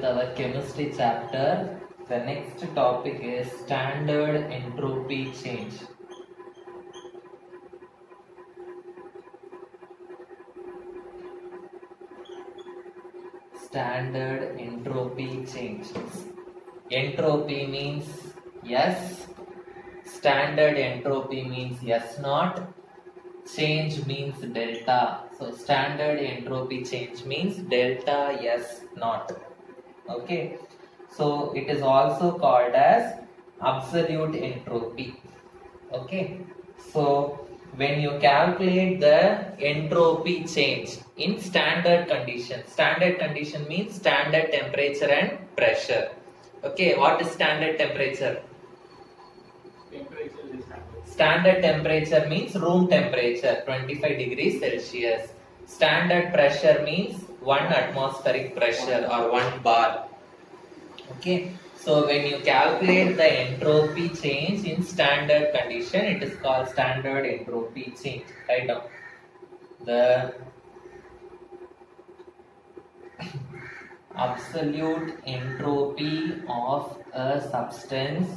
with our chemistry chapter. The next topic is standard entropy change. Standard entropy change. Entropy means S. Standard entropy means S naught. Change means delta. So standard entropy change means delta S naught. Okay. So it is also called as absolute entropy. Okay. So when you calculate the entropy change in standard condition means standard temperature and pressure. Okay, what is standard temperature? Standard temperature means room temperature 25 degrees Celsius. Standard pressure means 1 atmospheric pressure or 1 bar. Okay, so when you calculate the entropy change in standard condition, it is called standard entropy change. Write down the absolute entropy of a substance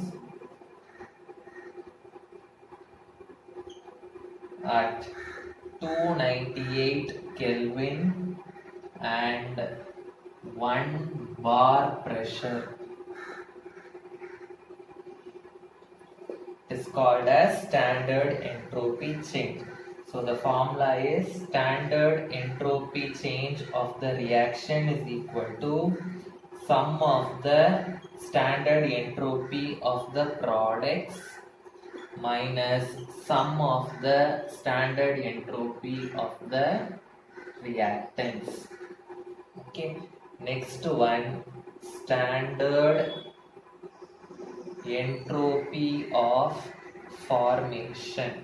at 298 Kelvin and 1 bar pressure is called as standard entropy change. So the formula is standard entropy change of the reaction is equal to sum of the standard entropy of the products minus sum of the standard entropy of the reactants. Okay, next one, standard entropy of formation.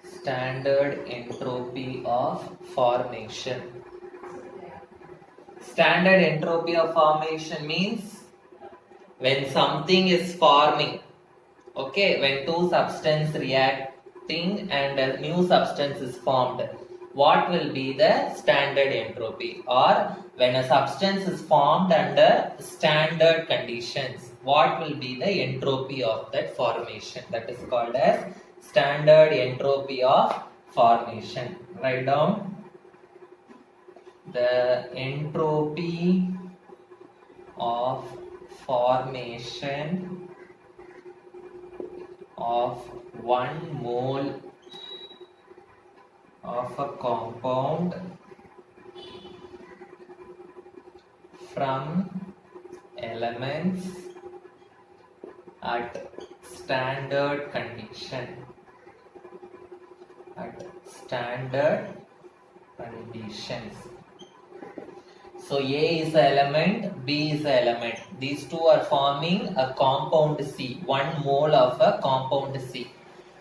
Standard entropy of formation. Standard entropy of formation means when something is forming, okay, when two substances reacting and a new substance is formed, what will be the standard entropy? Or when a substance is formed under standard conditions, what will be the entropy of that formation? That is called as standard entropy of formation. Write down the entropy of formation of 1 mole of a compound from elements at standard condition. At standard conditions. So A is the element, B is the element. These two are forming a compound C, 1 mole of a compound C.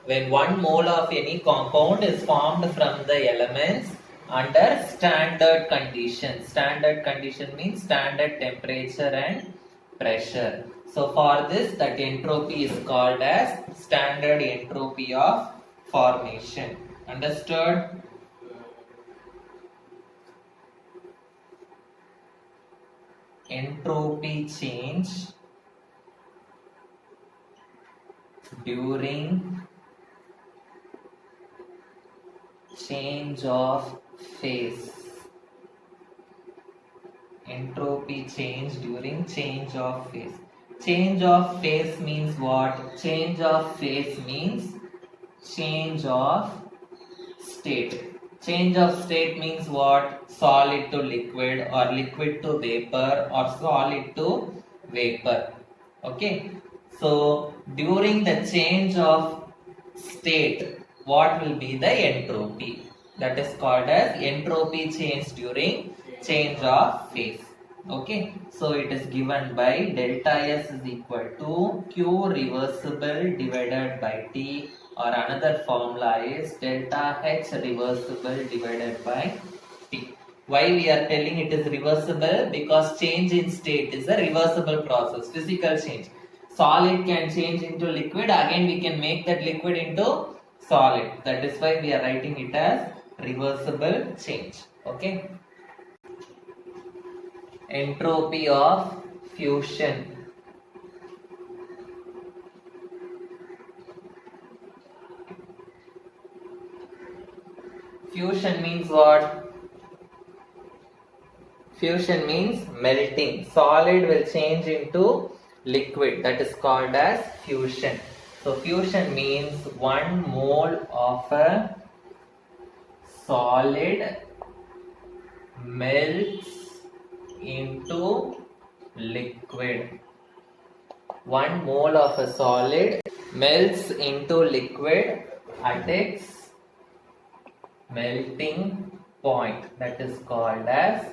When 1 mole of any compound is formed from the elements under standard conditions. Standard condition means standard temperature and pressure. So for this, that entropy is called as standard entropy of formation. Understood? Entropy change during change of phase. Entropy change during change of phase. Change of phase means what? Change of phase means change of state. Change of state means what? Solid to liquid or liquid to vapor or solid to vapor. Okay. So during the change of state, what will be the entropy? That is called as entropy change during change of phase. Okay. So it is given by delta S is equal to Q reversible divided by T, or another formula is delta H reversible divided by T. Why we are telling it is reversible? Because change in state is a reversible process, physical change. Solid can change into liquid, again we can make that liquid into solid. That is why we are writing it as reversible change. Okay. Entropy of fusion. Fusion means what? Fusion means melting. Solid will change into liquid. That is called as fusion. So fusion means 1 mole of a solid melts into liquid. 1 mole of a solid melts into liquid at its melting point. That is called as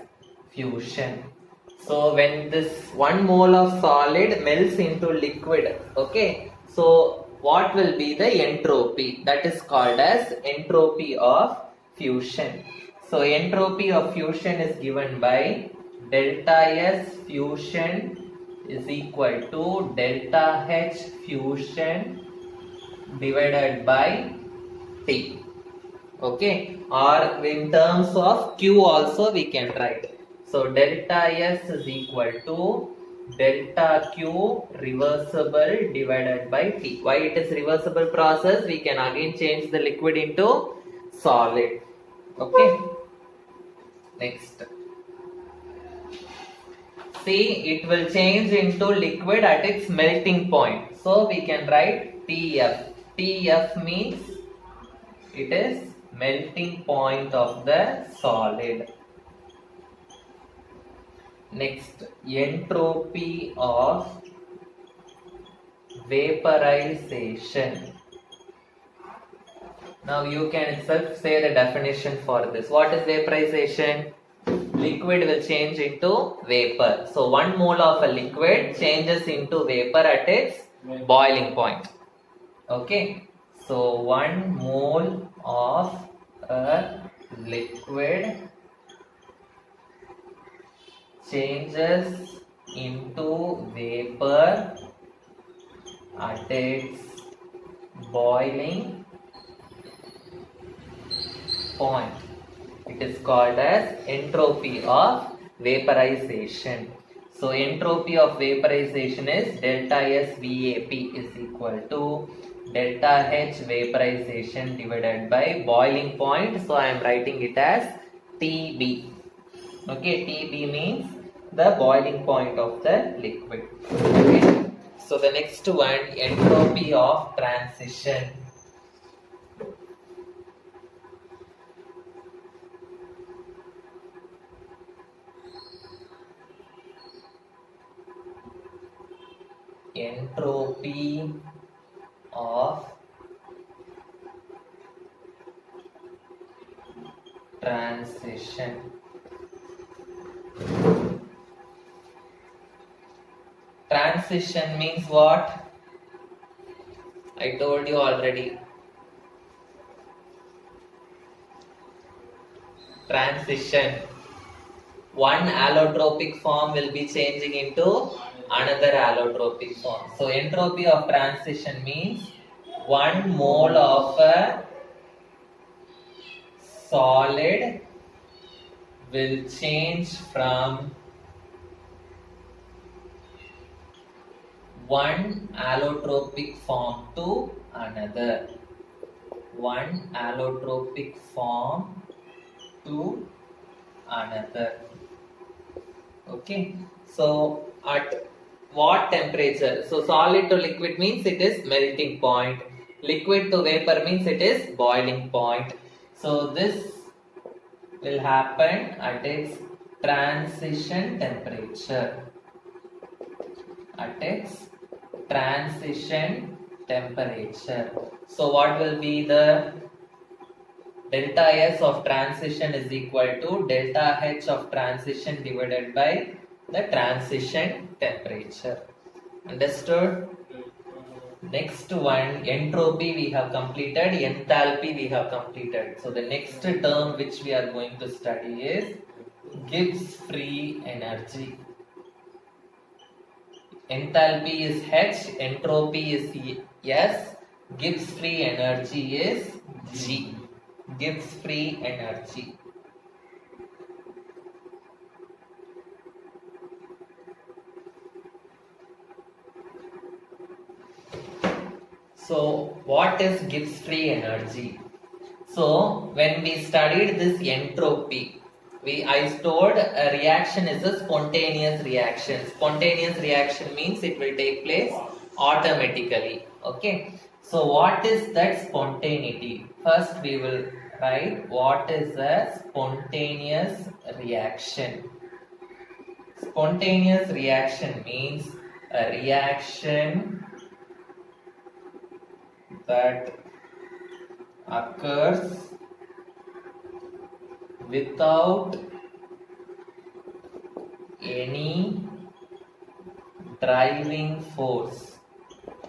fusion. So when this 1 mole of solid melts into liquid, okay, so what will be the entropy? That is called as entropy of fusion. So entropy of fusion is given by delta S fusion is equal to delta H fusion divided by T. Okay, or in terms of Q also we can write. So delta S is equal to delta Q reversible divided by T. Why it is reversible process? We can again change the liquid into solid. Okay. Next. See, it will change into liquid at its melting point. So we can write TF. TF means it is melting point of the solid. Next, entropy of vaporization. Now you can itself say the definition for this. What is vaporization? Liquid will change into vapor. So 1 mole of a liquid changes into vapor at its boiling point. Okay. So 1 mole of a liquid changes into vapor at its boiling point. It is called as entropy of vaporization. So entropy of vaporization is delta S VAP is equal to delta H vaporization divided by boiling point. So I am writing it as TB. Okay, TB means the boiling point of the liquid. Okay. So the next one, entropy of transition. Entropy of transition. Transition means what? I told you already. Transition. One allotropic form will be changing into another allotropic form. So entropy of transition means 1 mole of a solid will change from one allotropic form to another. One allotropic form to another. Okay. So at what temperature? So solid to liquid means it is melting point. Liquid to vapor means it is boiling point. So this will happen at its transition temperature. At its transition temperature. So what will be the delta S of transition is equal to delta H of transition divided by the transition temperature. Understood? Next one, entropy we have completed, enthalpy we have completed. So the next term which we are going to study is Gibbs free energy. Enthalpy is H, entropy is S, Gibbs free energy is G. Gibbs free energy. So what is Gibbs free energy? So when we studied this entropy, I told a reaction is a spontaneous reaction. Spontaneous reaction means it will take place automatically. Okay. So what is that spontaneity? First we will write what is a spontaneous reaction. Spontaneous reaction means a reaction that occurs without any driving force.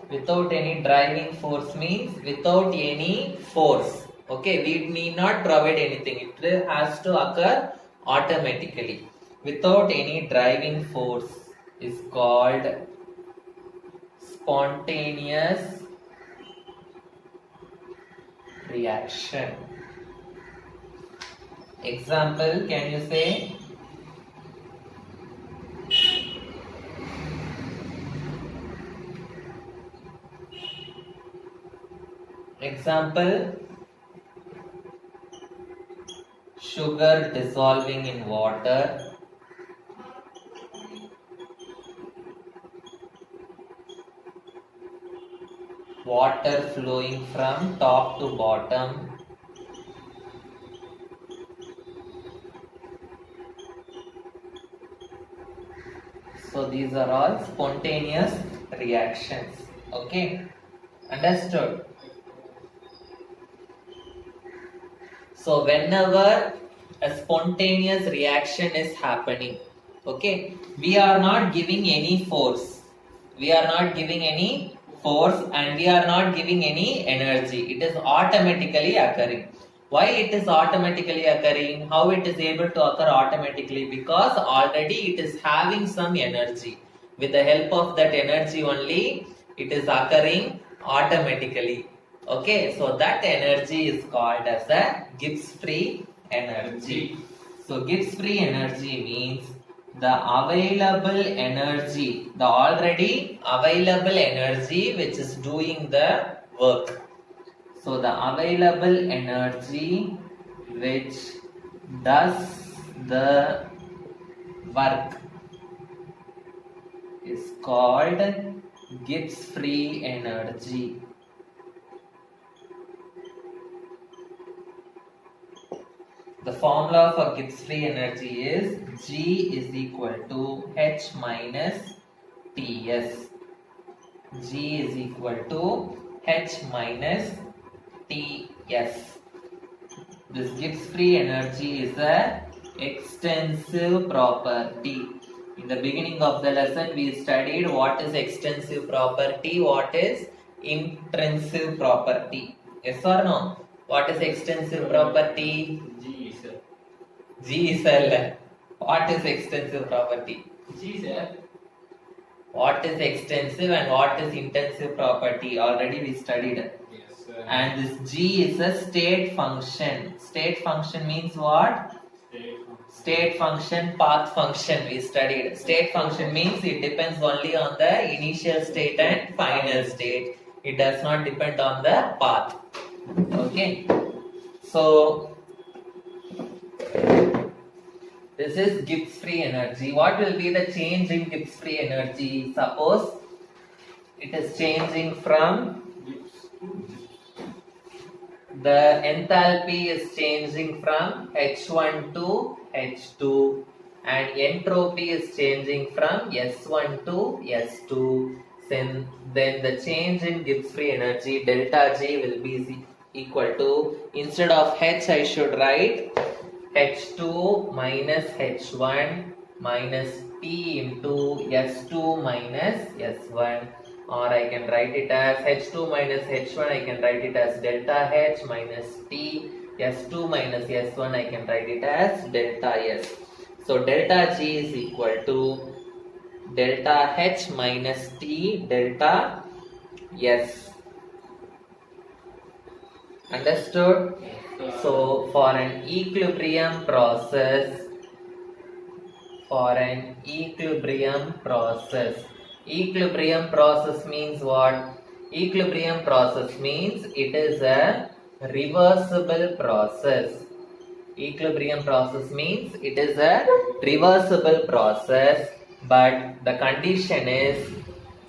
Without any driving force means without any force. Okay, we need not provide anything. It has to occur automatically. Without any driving force is called spontaneous reaction. Example, can you say? Example, sugar dissolving in water, water flowing from top to bottom, so these are all spontaneous reactions. Okay, understood? So whenever a spontaneous reaction is happening, okay, we are not giving any force. We are not giving any force and we are not giving any energy. It is automatically occurring. Why it is automatically occurring? How it is able to occur automatically? Because already it is having some energy. With the help of that energy only, it is occurring automatically. Okay, so that energy is called as a Gibbs free energy. So Gibbs free energy means the available energy, the already available energy which is doing the work. So the available energy which does the work is called Gibbs free energy. The formula for Gibbs free energy is G is equal to H minus Ts. G is equal to H minus Ts. This Gibbs free energy is a extensive property. In the beginning of the lesson, we studied what is extensive property, what is intrinsic property. Yes or no? What is extensive property? G cell. What is extensive property? G cell. What is extensive and what is intensive property? Already we studied. Yes, sir. And this G is a state function. State function means what? State function, path function we studied. State function means it depends only on the initial state and final state. It does not depend on the path. Okay. So this is Gibbs free energy. What will be the change in Gibbs free energy? Suppose it is changing from the enthalpy is changing from H1 to H2 and entropy is changing from S1 to S2. Then the change in Gibbs free energy delta G will be equal to, instead of H I should write H2 minus H1 minus T into S2 minus S1, or I can write it as H2 minus H1, I can write it as delta H minus T, S2 minus S1, I can write it as delta S. So delta G is equal to delta H minus T delta S. Understood? So for an equilibrium process, equilibrium process means what? Equilibrium process means it is a reversible process. Equilibrium process means it is a reversible process, but the condition is,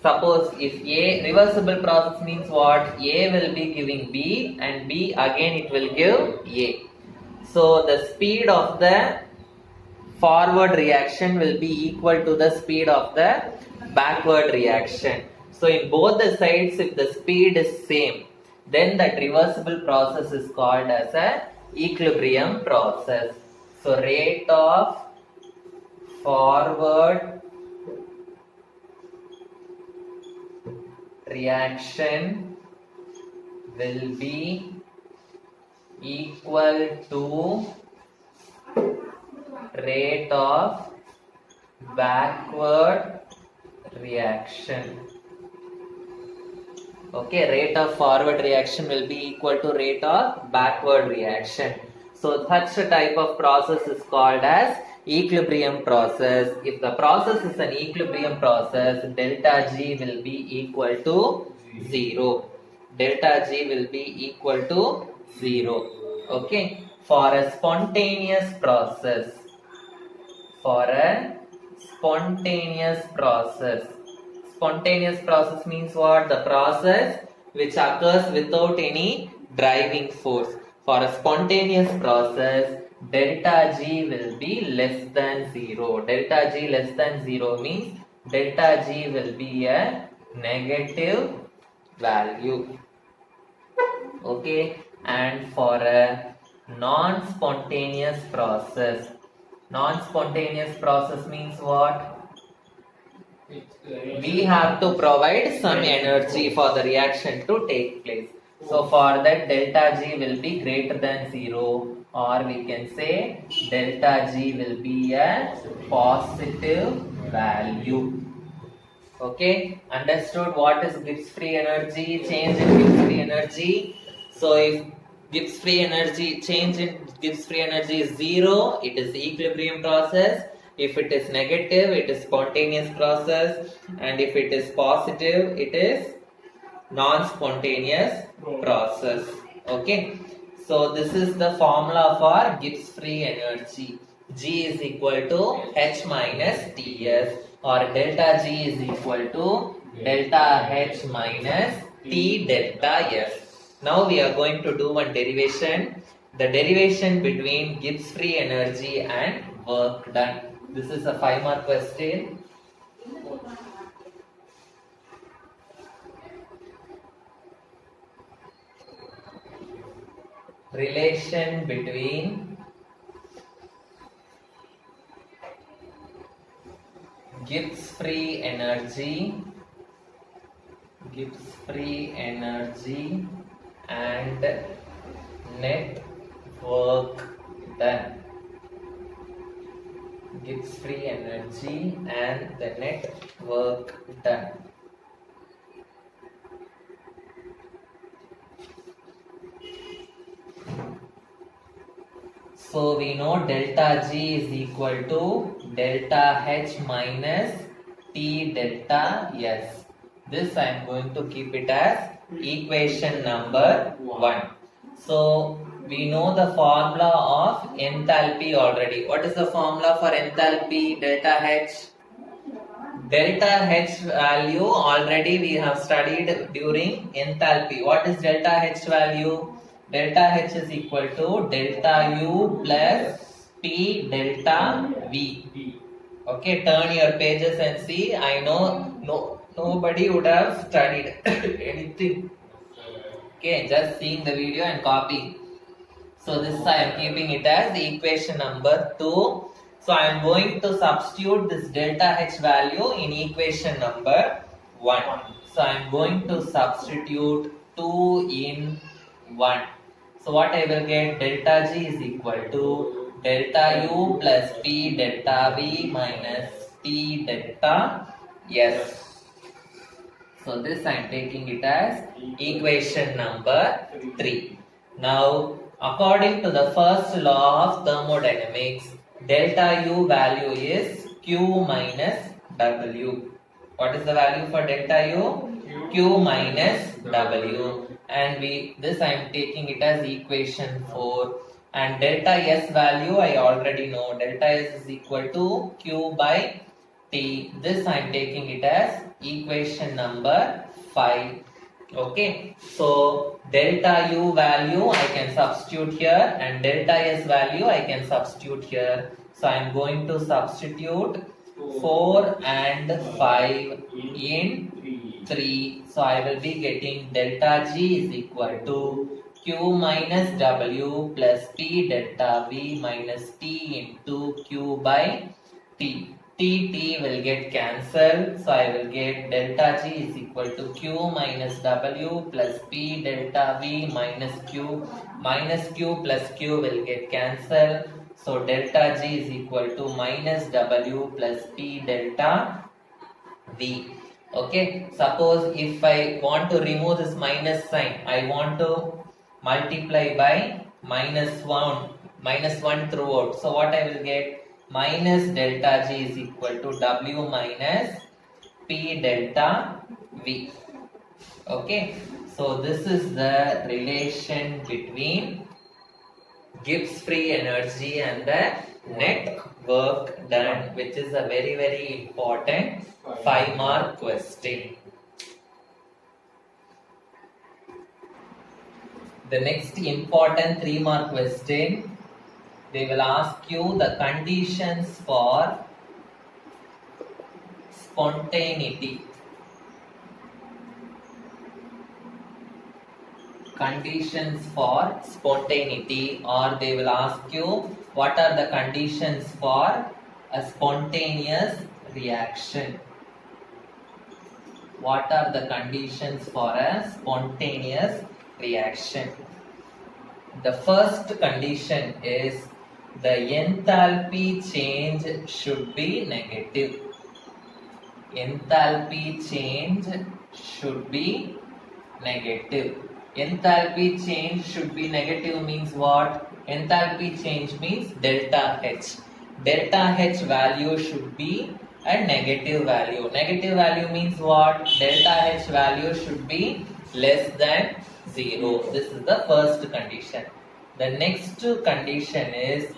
suppose if A, reversible process means what? A will be giving B and B again it will give A. So the speed of the forward reaction will be equal to the speed of the backward reaction. So in both the sides, if the speed is same, then that reversible process is called as a equilibrium process. So rate of forward reaction will be equal to rate of backward reaction. Okay, rate of forward reaction will be equal to rate of backward reaction. So such a type of process is called as equilibrium process. If the process is an equilibrium process, delta G will be equal to 0. Delta G will be equal to 0. Okay, for a spontaneous process, for a spontaneous process. Spontaneous process means what? The process which occurs without any driving force. For a spontaneous process, delta G will be less than 0. Delta G less than 0 means delta G will be a negative value. Okay, and for a non-spontaneous process, non-spontaneous process means what? We have to provide some energy for the reaction to take place. So for that, delta G will be greater than 0, or we can say delta G will be a positive value. Okay, understood what is Gibbs free energy, change in Gibbs free energy. So if Gibbs free energy, change in Gibbs free energy is 0, it is equilibrium process. If it is negative, it is spontaneous process, and if it is positive, it is non-spontaneous process. Okay, so this is the formula for Gibbs free energy. G is equal to H minus Ts, or delta G is equal to delta H minus T delta S. Now we are going to do one derivation. The derivation between Gibbs free energy and work done. This is a 5-mark question. Relation between Gibbs free energy and net work done. Gibbs free energy and the net work done. So we know delta G is equal to delta H minus T delta S. This I am going to keep it as equation number 1. So we know the formula of enthalpy already. What is the formula for enthalpy? Delta H. Delta H value already we have studied during enthalpy. What is delta H value? Delta H is equal to delta U plus P delta V. Okay, turn your pages and see. I know nobody would have studied anything. Okay, just seeing the video and copying. So this I am keeping it as the equation number 2. So I am going to substitute this delta H value in equation number 1. So I am going to substitute 2 in 1. So what I will get? Delta G is equal to delta U plus P delta V minus T delta S. So this I am taking it as equation number 3. Now according to the first law of thermodynamics, delta U value is Q minus W. What is the value for delta U? Q minus W. And this I am taking it as equation 4. And delta S value I already know. Delta S is equal to Q by T. This I am taking it as equation number 5. Okay, so delta U value I can substitute here and delta S value I can substitute here. So I am going to substitute 4 and 5 in 3. So I will be getting delta G is equal to Q minus W plus P delta V minus T into Q by T. T will get cancelled, so I will get delta G is equal to Q minus W plus P delta V minus Q plus Q will get cancelled, so delta G is equal to minus W plus P delta V. Okay, suppose if I want to remove this minus sign, I want to multiply by minus 1 throughout, so what I will get? Minus delta G is equal to W minus P delta V. Okay, so this is the relation between Gibbs free energy and the net work done, which is a very, very important 5-mark question. The next important 3-mark question, they will ask you the conditions for spontaneity. Conditions for spontaneity, or they will ask you what are the conditions for a spontaneous reaction. What are the conditions for a spontaneous reaction? The first condition is the enthalpy change should be negative. Enthalpy change should be negative. Enthalpy change should be negative means what? Enthalpy change means delta H. Delta H value should be a negative value. Negative value means what? Delta H value should be less than 0. This is the first condition. The next condition is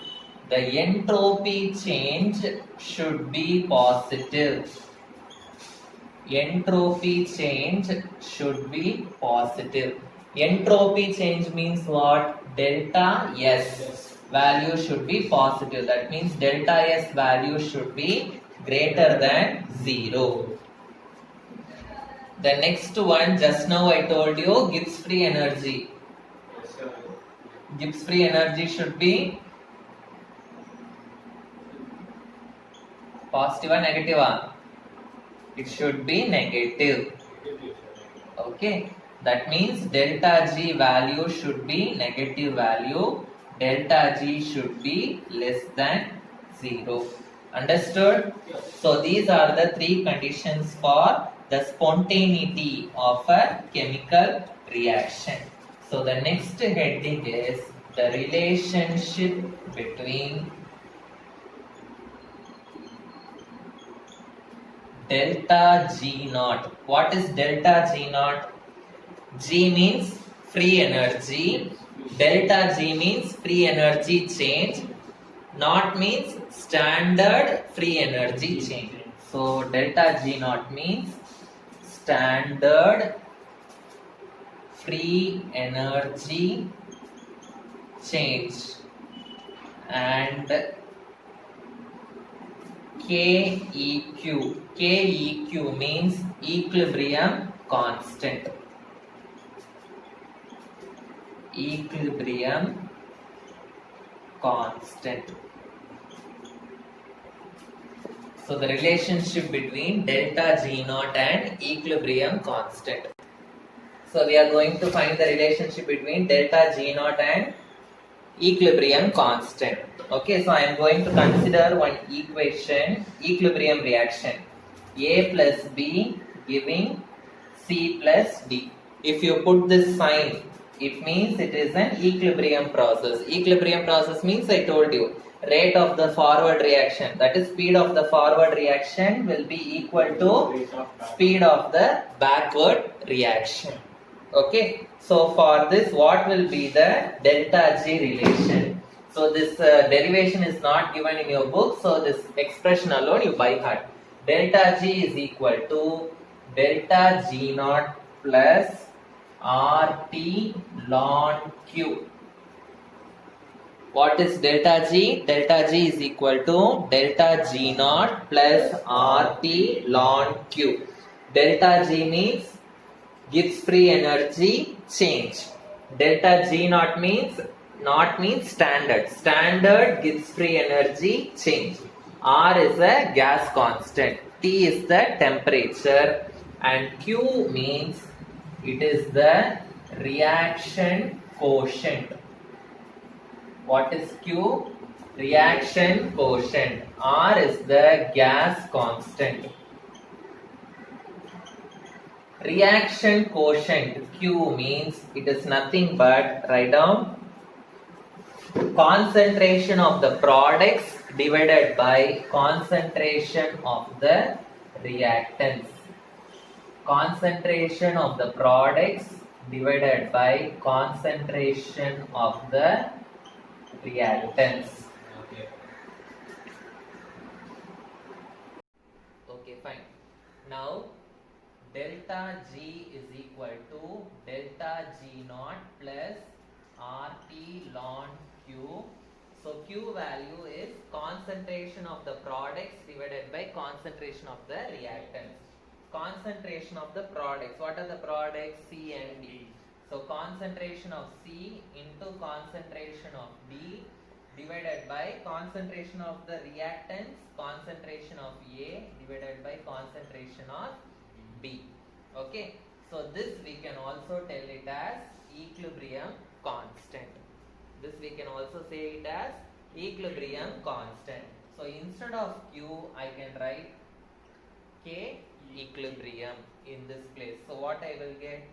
the entropy change should be positive. Entropy change should be positive. Entropy change means what? Delta S value should be positive. That means delta S value should be greater than 0. The next one, just now I told you, Gibbs free energy. Gibbs free energy should be positive or negative? It should be negative. Okay, that means delta G value should be negative value. Delta G should be less than 0. Understood? So these are the 3 conditions for the spontaneity of a chemical reaction. So the next heading is the relationship between delta G naught. What is delta G naught? G means free energy. Delta G means free energy change. Naught means standard free energy change. So delta G naught means standard free energy change, and KEQ. KEQ means equilibrium constant. Equilibrium constant. So the relationship between delta G naught and equilibrium constant. So we are going to find the relationship between delta G naught and equilibrium constant. Okay, so I am going to consider one equation, equilibrium reaction. A plus B giving C plus D. If you put this sign, it means it is an equilibrium process. Equilibrium process means I told you, rate of the forward reaction, that is speed of the forward reaction, will be equal to speed of the backward reaction. Okay, so for this, what will be the delta G relation? So this derivation is not given in your book, so this expression alone you by heart. Delta G is equal to delta G naught plus RT ln Q. What is delta G? Delta G is equal to delta G naught plus RT ln Q. Delta G means Gibbs free energy change. Delta G naught means standard. Standard Gibbs free energy change. R is a gas constant. T is the temperature. And Q means it is the reaction quotient. What is Q? Reaction quotient. R is the gas constant. Reaction quotient Q means it is nothing but, write down, concentration of the products divided by concentration of the reactants. Concentration of the products divided by concentration of the reactants. Okay, fine. Now delta G is equal to delta G naught plus RT ln Q. So Q value is concentration of the products divided by concentration of the reactants. Concentration of the products. What are the products? C and D. So concentration of C into concentration of D divided by concentration of the reactants, concentration of A divided by concentration of B. Okay, so this we can also tell it as equilibrium constant. This we can also say it as equilibrium constant. So instead of Q, I can write K equilibrium in this place. So what I will get?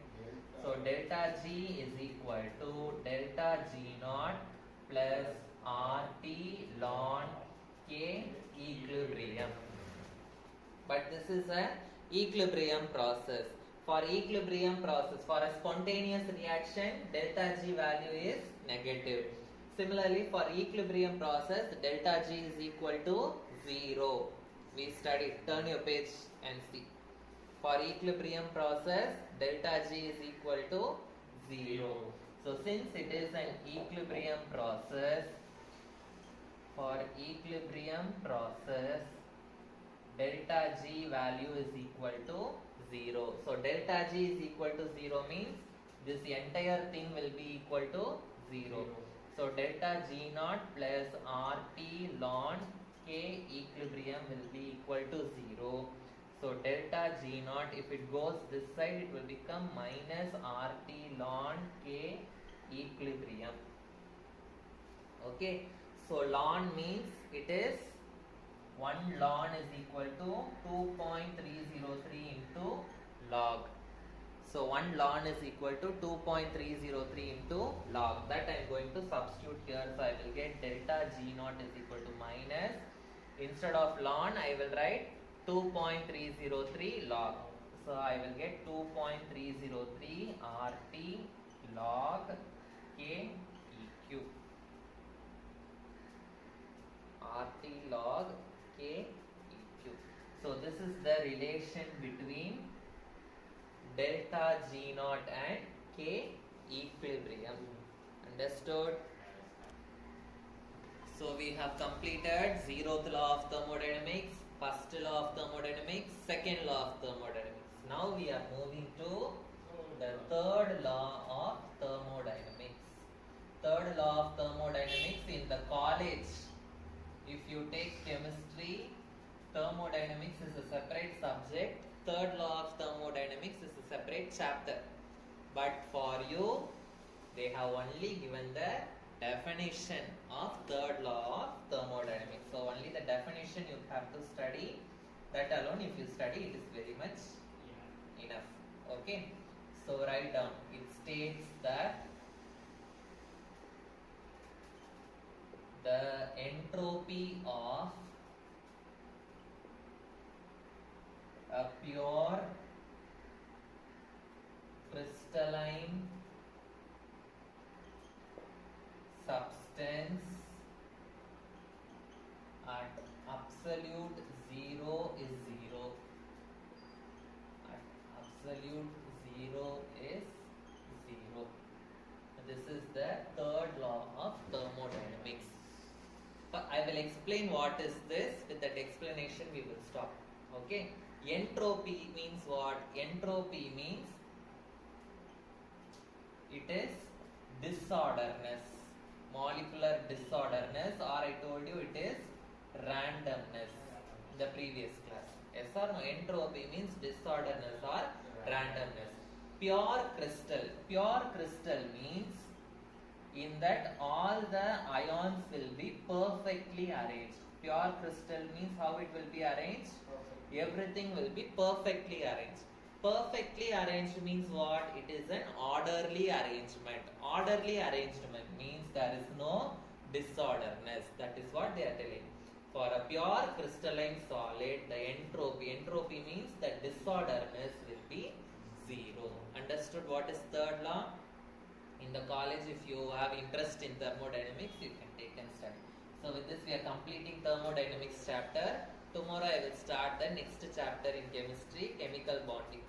So delta G is equal to delta G naught plus RT ln K equilibrium. But this is a equilibrium process. For equilibrium process, for a spontaneous reaction, delta G value is negative. Similarly, for equilibrium process, delta G is equal to 0. We studied. Turn your page and see. For equilibrium process, delta G is equal to 0. So since it is an equilibrium process, for equilibrium process, delta G value is equal to 0. So delta G is equal to 0 means this entire thing will be equal to 0. So delta G naught plus RT ln K equilibrium will be equal to 0. So delta G naught, if it goes this side, it will become minus RT ln K equilibrium. Okay, so ln means it is 1 ln is equal to 2.303 into log. So 1 ln is equal to 2.303 into log. That I am going to substitute here. So I will get delta G naught is equal to minus, instead of ln I will write 2.303 log. So I will get 2.303 RT log K EQ. RT log K EQ. So this is the relation between delta G naught and K equilibrium. Understood? So we have completed 0th law of thermodynamics, first law of thermodynamics, second law of thermodynamics. Now we are moving to the third law of thermodynamics. Third law of thermodynamics in the college. If you take chemistry, thermodynamics is a separate subject. Third law of thermodynamics is a separate chapter. But for you, they have only given the definition of third law of thermodynamics. So only the definition you have to study. That alone, if you study, it is very much enough. Okay. So write down. It states that The entropy of a pure crystalline substance at absolute zero is zero. At absolute zero is zero. This is the third law of thermodynamics. But I will explain what is this. With that explanation, we will stop. Okay. Entropy means what? Entropy means it is disorderness, molecular disorderness, or I told you it is randomness in the previous class. Yes or no? Entropy means disorderness or randomness. Pure crystal means in that all the ions will be perfectly arranged. Pure crystal means how it will be arranged? Everything will be perfectly arranged. Perfectly arranged means what? It is an orderly arrangement. Orderly arrangement means there is no disorderness. That is what they are telling. For a pure crystalline solid, the entropy means the disorderness will be zero. Understood what is third law? In the college, if you have interest in thermodynamics, you can take and study. So with this, we are completing thermodynamics chapter. Tomorrow I will start the next chapter in chemistry, chemical bonding.